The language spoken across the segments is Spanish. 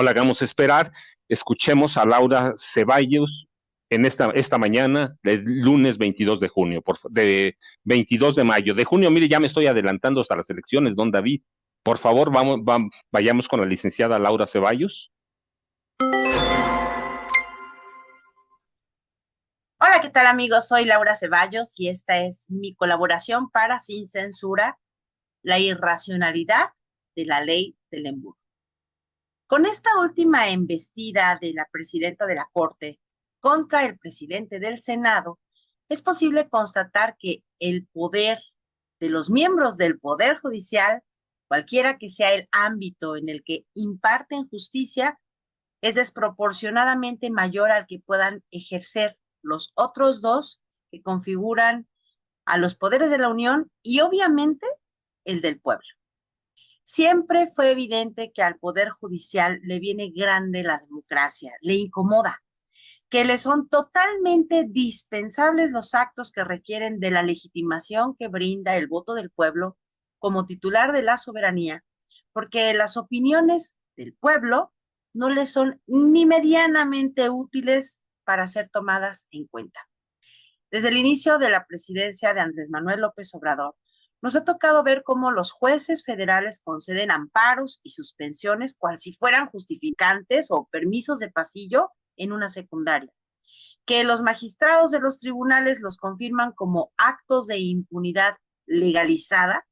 la hagamos esperar. Escuchemos a Laura Ceballos en esta mañana, del lunes 22 de junio, de 22 de mayo. De junio, mire, ya me estoy adelantando hasta las elecciones, don David. Por favor, vayamos con la licenciada Laura Ceballos. Hola, ¿qué tal amigos? Soy Laura Ceballos y esta es mi colaboración para Sin Censura, la irracionalidad de la ley del embudo. Con esta última embestida de la presidenta de la Corte contra el presidente del Senado, es posible constatar que el poder de los miembros del Poder Judicial, cualquiera que sea el ámbito en el que imparten justicia, es desproporcionadamente mayor al que puedan ejercer los otros dos que configuran a los poderes de la Unión y obviamente el del pueblo. Siempre fue evidente que al Poder Judicial le viene grande la democracia, le incomoda, que le son totalmente dispensables los actos que requieren de la legitimación que brinda el voto del pueblo como titular de la soberanía, porque las opiniones del pueblo no le son ni medianamente útiles para ser tomadas en cuenta. Desde el inicio de la presidencia de Andrés Manuel López Obrador, nos ha tocado ver cómo los jueces federales conceden amparos y suspensiones cual si fueran justificantes o permisos de pasillo en una secundaria, que los magistrados de los tribunales los confirman como actos de impunidad legalizada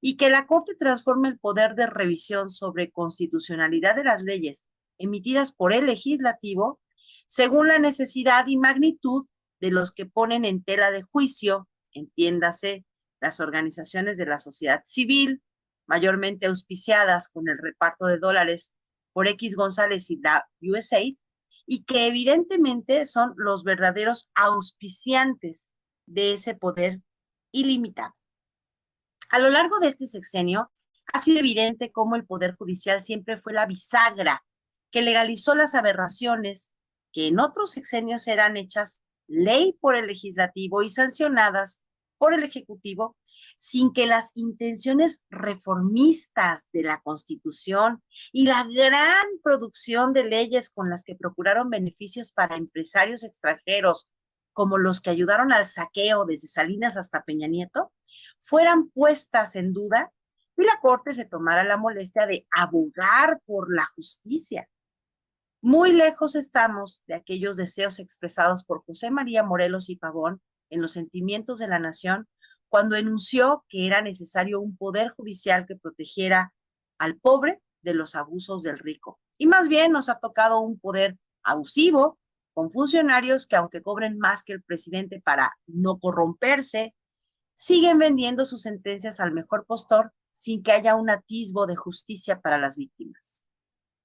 y que la Corte transforma el poder de revisión sobre constitucionalidad de las leyes emitidas por el legislativo según la necesidad y magnitud de los que ponen en tela de juicio, entiéndase, las organizaciones de la sociedad civil, mayormente auspiciadas con el reparto de dólares por X González y la USAID, y que evidentemente son los verdaderos auspiciantes de ese poder ilimitado. A lo largo de este sexenio, ha sido evidente cómo el Poder Judicial siempre fue la bisagra que legalizó las aberraciones que en otros sexenios eran hechas ley por el legislativo y sancionadas por el ejecutivo, sin que las intenciones reformistas de la Constitución y la gran producción de leyes con las que procuraron beneficios para empresarios extranjeros, como los que ayudaron al saqueo desde Salinas hasta Peña Nieto, fueran puestas en duda y la Corte se tomara la molestia de abogar por la justicia. Muy lejos estamos de aquellos deseos expresados por José María Morelos y Pavón en Los Sentimientos de la Nación, cuando enunció que era necesario un poder judicial que protegiera al pobre de los abusos del rico. Y más bien nos ha tocado un poder abusivo, con funcionarios que aunque cobren más que el presidente para no corromperse, siguen vendiendo sus sentencias al mejor postor sin que haya un atisbo de justicia para las víctimas.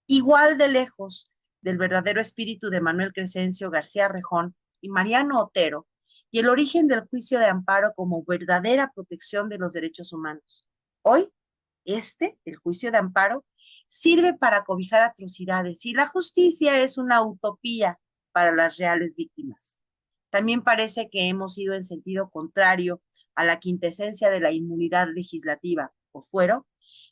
Igual de lejos del verdadero espíritu de Manuel Crescencio García Rejón y Mariano Otero y el origen del juicio de amparo como verdadera protección de los derechos humanos. Hoy, el juicio de amparo, sirve para cobijar atrocidades y la justicia es una utopía para las reales víctimas. También parece que hemos ido en sentido contrario a la quintesencia de la inmunidad legislativa, o fuero,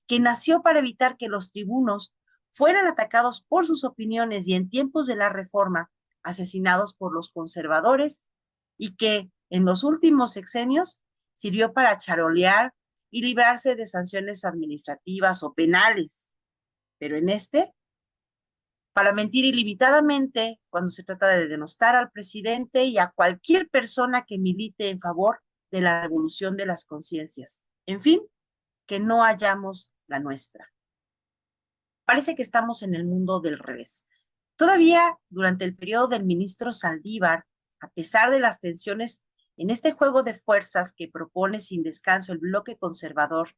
que nació para evitar que los tribunos fueran atacados por sus opiniones y en tiempos de la Reforma asesinados por los conservadores y que en los últimos sexenios sirvió para charolear y librarse de sanciones administrativas o penales. Pero en para mentir ilimitadamente cuando se trata de denostar al presidente y a cualquier persona que milite en favor de la revolución de las conciencias. En fin, que no hallamos la nuestra. Parece que estamos en el mundo del revés. Todavía durante el periodo del ministro Saldívar, a pesar de las tensiones en este juego de fuerzas que propone sin descanso el bloque conservador,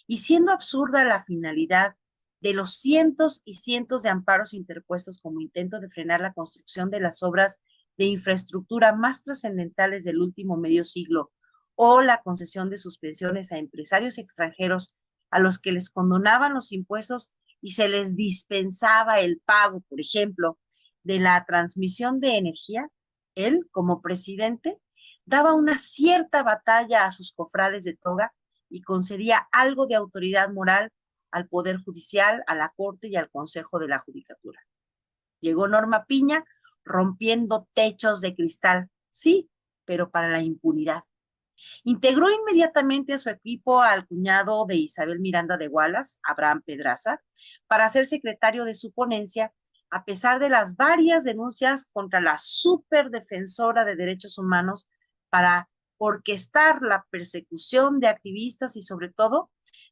y siendo absurda la finalidad de los cientos y cientos de amparos interpuestos como intento de frenar la construcción de las obras de infraestructura más trascendentales del último medio siglo, o la concesión de suspensiones a empresarios extranjeros a los que les condonaban los impuestos y se les dispensaba el pago, por ejemplo, de la transmisión de energía, él, como presidente, daba una cierta batalla a sus cofrades de toga y concedía algo de autoridad moral al Poder Judicial, a la Corte y al Consejo de la Judicatura. Llegó Norma Piña rompiendo techos de cristal, sí, pero para la impunidad. Integró inmediatamente a su equipo al cuñado de Isabel Miranda de Wallace, Abraham Pedraza, para ser secretario de su ponencia, a pesar de las varias denuncias contra la superdefensora de derechos humanos para orquestar la persecución de activistas y sobre todo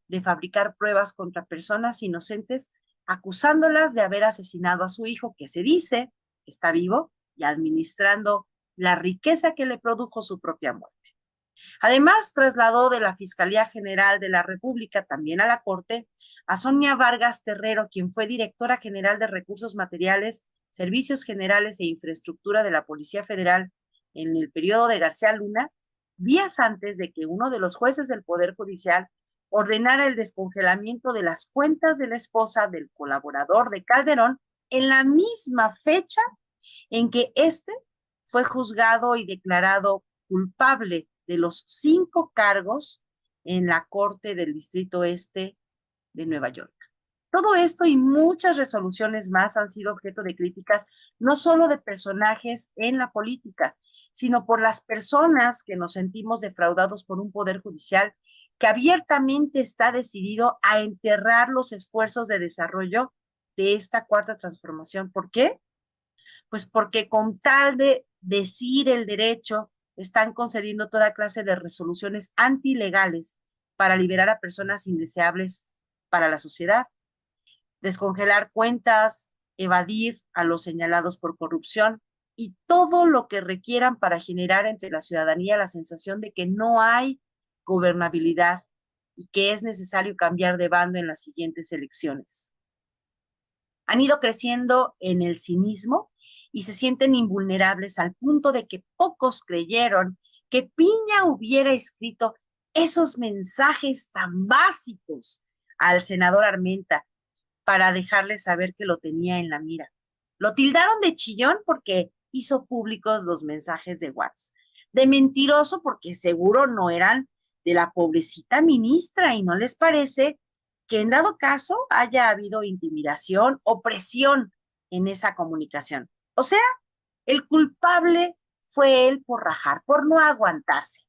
de fabricar pruebas contra personas inocentes, acusándolas de haber asesinado a su hijo, que se dice que está vivo y administrando la riqueza que le produjo su propia muerte. Además, trasladó de la Fiscalía General de la República también a la Corte a Sonia Vargas Terrero, quien fue directora general de Recursos Materiales, Servicios Generales e Infraestructura de la Policía Federal en el periodo de García Luna, días antes de que uno de los jueces del Poder Judicial ordenara el descongelamiento de las cuentas de la esposa del colaborador de Calderón en la misma fecha en que éste fue juzgado y declarado culpable de los 5 cargos en la Corte del Distrito Este de Nueva York. Todo esto y muchas resoluciones más han sido objeto de críticas, no solo de personajes en la política, sino por las personas que nos sentimos defraudados por un poder judicial que abiertamente está decidido a enterrar los esfuerzos de desarrollo de esta cuarta transformación. ¿Por qué? Pues porque con tal de decir el derecho, están concediendo toda clase de resoluciones antilegales para liberar a personas indeseables para la sociedad, descongelar cuentas, evadir a los señalados por corrupción y todo lo que requieran para generar entre la ciudadanía la sensación de que no hay gobernabilidad y que es necesario cambiar de bando en las siguientes elecciones. Han ido creciendo en el cinismo y se sienten invulnerables al punto de que pocos creyeron que Piña hubiera escrito esos mensajes tan básicos al senador Armenta para dejarle saber que lo tenía en la mira. Lo tildaron de chillón porque hizo públicos los mensajes de WhatsApp, de mentiroso porque seguro no eran de la pobrecita ministra y no les parece que en dado caso haya habido intimidación o presión en esa comunicación. O sea, el culpable fue él por rajar, por no aguantarse.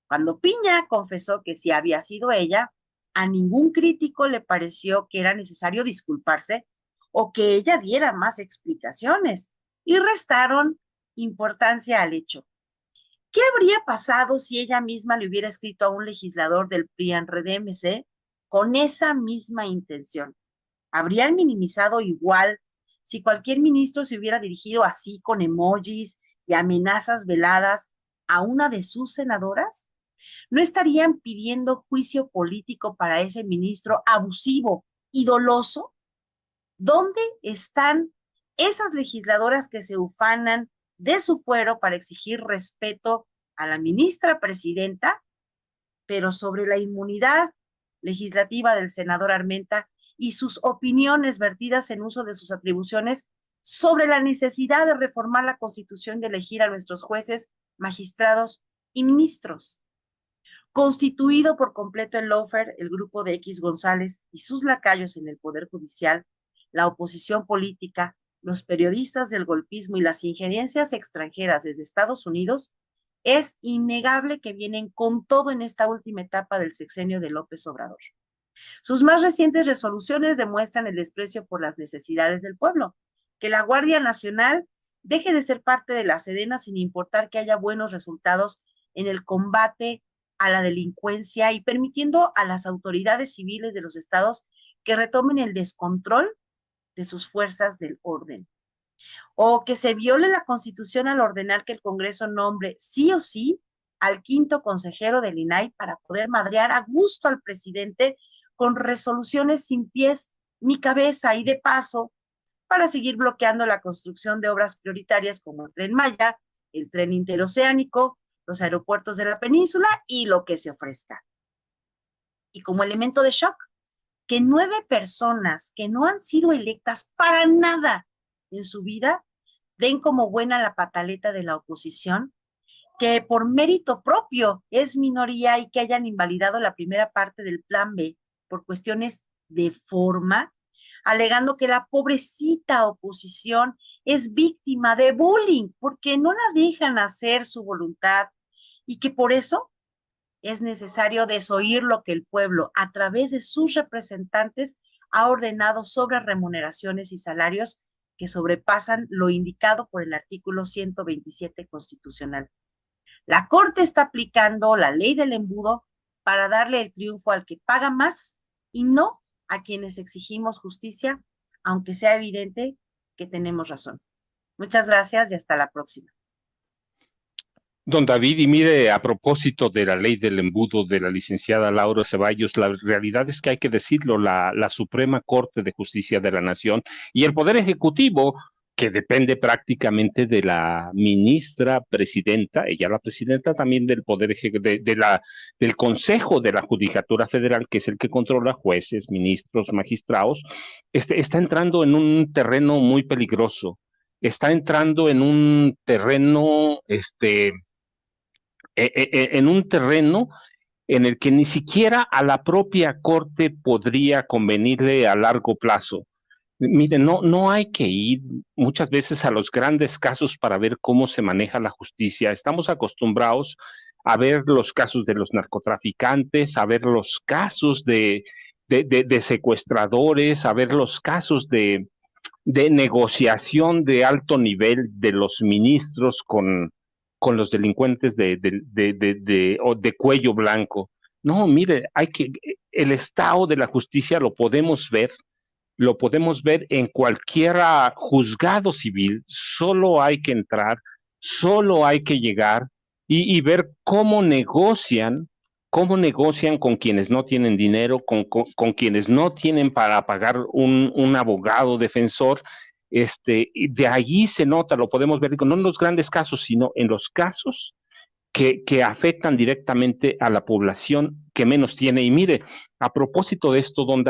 Cuando Piña confesó que sí había sido ella, a ningún crítico le pareció que era necesario disculparse o que ella diera más explicaciones y restaron importancia al hecho. ¿Qué habría pasado si ella misma le hubiera escrito a un legislador del PRIAN-RDMC con esa misma intención? ¿Habrían minimizado igual si cualquier ministro se hubiera dirigido así con emojis y amenazas veladas a una de sus senadoras? ¿No estarían pidiendo juicio político para ese ministro abusivo y doloso? ¿Dónde están esas legisladoras que se ufanan de su fuero para exigir respeto a la ministra presidenta, pero sobre la inmunidad legislativa del senador Armenta y sus opiniones vertidas en uso de sus atribuciones sobre la necesidad de reformar la Constitución y elegir a nuestros jueces, magistrados y ministros? Constituido por completo el lawfare, el grupo de X González y sus lacayos en el Poder Judicial, la oposición política, los periodistas del golpismo y las injerencias extranjeras desde Estados Unidos, es innegable que vienen con todo en esta última etapa del sexenio de López Obrador. Sus más recientes resoluciones demuestran el desprecio por las necesidades del pueblo, que la Guardia Nacional deje de ser parte de la Sedena sin importar que haya buenos resultados en el combate a la delincuencia y permitiendo a las autoridades civiles de los estados que retomen el descontrol de sus fuerzas del orden. O que se viole la Constitución al ordenar que el Congreso nombre sí o sí al 5º consejero del INAI para poder madrear a gusto al presidente con resoluciones sin pies ni cabeza y de paso para seguir bloqueando la construcción de obras prioritarias como el Tren Maya, el tren interoceánico, los aeropuertos de la península y lo que se ofrezca. Y como elemento de shock, que 9 personas que no han sido electas para nada en su vida den como buena la pataleta de la oposición, que por mérito propio es minoría y que hayan invalidado la primera parte del Plan B por cuestiones de forma, alegando que la pobrecita oposición es víctima de bullying porque no la dejan hacer su voluntad y que por eso es necesario desoír lo que el pueblo, a través de sus representantes, ha ordenado sobre remuneraciones y salarios que sobrepasan lo indicado por el artículo 127 constitucional. La Corte está aplicando la ley del embudo para darle el triunfo al que paga más y no a quienes exigimos justicia, aunque sea evidente que tenemos razón. Muchas gracias y hasta la próxima. Don David, y mire, a propósito de la ley del embudo de la licenciada Laura Ceballos, la realidad es que hay que decirlo, la Suprema Corte de Justicia de la Nación y el Poder Ejecutivo, que depende prácticamente de la ministra presidenta, ella la presidenta también del Poder del Consejo de la Judicatura Federal, que es el que controla jueces, ministros, magistrados, está entrando en un terreno muy peligroso, está entrando en un terreno, en un terreno en el que ni siquiera a la propia Corte podría convenirle a largo plazo. Miren, no hay que ir muchas veces a los grandes casos para ver cómo se maneja la justicia. Estamos acostumbrados a ver los casos de los narcotraficantes, a ver los casos de secuestradores, a ver los casos de negociación de alto nivel de los ministros con los delincuentes de cuello blanco. No, mire, el estado de la justicia lo podemos ver en cualquier juzgado civil, solo hay que entrar, solo hay que llegar y ver cómo negocian con quienes no tienen dinero, con quienes no tienen para pagar un abogado defensor. Y de allí se nota, lo podemos ver, no en los grandes casos, sino en los casos que afectan directamente a la población que menos tiene. Y mire, a propósito de esto, don